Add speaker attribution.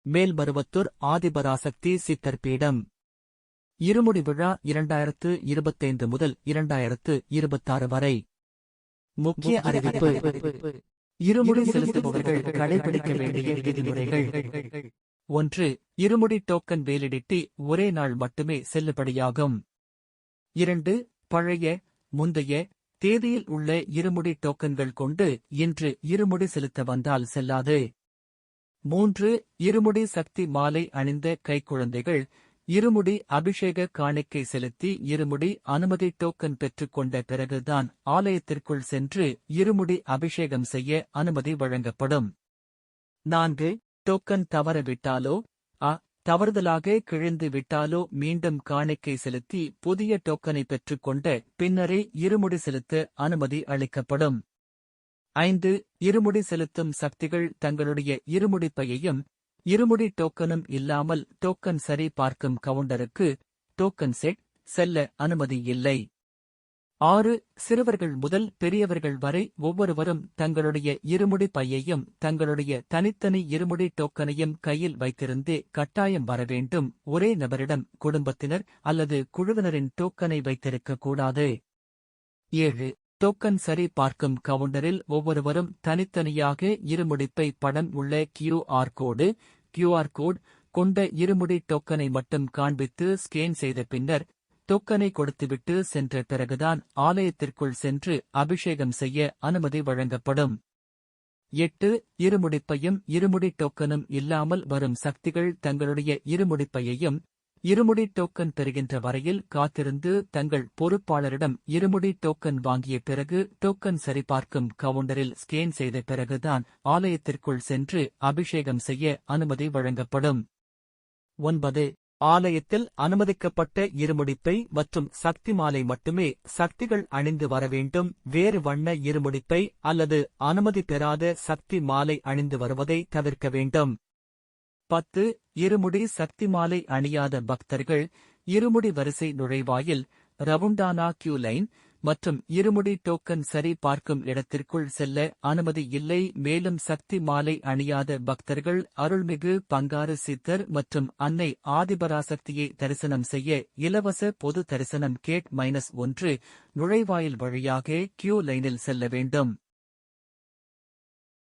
Speaker 1: மேல்மருவத்தூர் ஆதிபராசக்தி சித்தர் பீடம். இருமுடி விழா 2025 முதல் 2026 வரை. முக்கிய அறிவிப்பு. இருமுடி செலுத்துபவர்கள் கடைபிடிக்க வேண்டிய விதிமுறைகள். 1. இருமுடி டோக்கன் வேலிடிட்டி ஒரே நாள் மட்டுமே செல்லுபடியாகும். 2. பழைய, முந்தைய தேதியில் உள்ள இருமுடி டோக்கன்கள் கொண்டு இன்று இருமுடி செலுத்த வந்தால் செல்லாது. 3. இருமுடி சக்தி மாலை அணிந்த கைக்குழந்தைகள் இருமுடி அபிஷேக காணிக்கை செலுத்தி இருமுடி அனுமதி டோக்கன் பெற்றுக்கொண்ட பிறகுதான் ஆலயத்திற்குள் சென்று இருமுடி அபிஷேகம் செய்ய அனுமதி வழங்கப்படும். 4. டோக்கன் தவறவிட்டாலோ தவறுதலாக கிழிந்து விட்டாலோ மீண்டும் காணிக்கை செலுத்தி புதிய டோக்கனை பெற்றுக்கொண்ட பின்னரே இருமுடி செலுத்த அனுமதி அளிக்கப்படும். 5. இருமுடி செலுத்தும் சக்திகள் தங்களுடைய இருமுடி பையையும் இருமுடி டோக்கனும் இல்லாமல் டோக்கன் சரி பார்க்கும் கவுண்டருக்கு டோக்கன் செட் செல்ல அனுமதி இல்லை. 6. சிறுவர்கள் முதல் பெரியவர்கள் வரை ஒவ்வொருவரும் தங்களுடைய இருமுடி பையையும் தங்களுடைய தனித்தனி இருமுடி டோக்கனையும் கையில் வைத்திருந்தே கட்டாயம் வரவேண்டும். ஒரே நபரிடம் குடும்பத்தினர் அல்லது குழுவினரின் டோக்கனை வைத்திருக்க கூடாது. 7. டோக்கன் சரி பார்க்கும் கவுண்டரில் ஒவ்வொருவரும் தனித்தனியாக இருமுடிப்பை படம் உள்ள QR கோட் கொண்ட இருமுடி டோக்கனை மட்டும் காண்பித்து ஸ்கேன் செய்த பின்னர் டோக்கனை கொடுத்துவிட்டு சென்ற பிறகுதான் ஆலயத்திற்குள் சென்று அபிஷேகம் செய்ய அனுமதி வழங்கப்படும். 8. இருமுடிப்பையும் இருமுடி டோக்கனும் இல்லாமல் வரும் சக்திகள் தங்களுடைய இருமுடிப்பையையும் இருமுடி டோக்கன் பெறுகின்ற வரையில் காத்திருந்து தங்கள் பொறுப்பாளரிடம் இருமுடி டோக்கன் வாங்கிய பிறகு டோக்கன் சரிபார்க்கும் கவுண்டரில் ஸ்கேன் செய்த பிறகுதான் ஆலயத்திற்குள் சென்று அபிஷேகம் செய்ய அனுமதி வழங்கப்படும். 9. ஆலயத்தில் அனுமதிக்கப்பட்ட இருமுடிப்பை மற்றும் சக்தி மாலை மட்டுமே சக்திகள் அணிந்து வரவேண்டும். வேறு வண்ண இருமுடிப்பை அல்லது அனுமதி பெறாத சக்தி மாலை அணிந்து வருவதை தவிர்க்க வேண்டும். 10. இருமுடி சக்தி மாலை அணியாத பக்தர்கள் இருமுடி வரிசை நுழைவாயில் ரவுண்டானா கியூ லைன் மற்றும் இருமுடி டோக்கன் சரி பார்க்கும் இடத்திற்குள் செல்ல அனுமதி இல்லை. மேலும் சக்தி மாலை அணியாத பக்தர்கள் அருள்மிகு பங்காரு சித்தர் மற்றும் அன்னை ஆதிபராசக்தியை தரிசனம் செய்ய இலவச பொது தரிசனம் கேட் -1 நுழைவாயில் வழியாக கியூ லைனில் செல்ல வேண்டும்.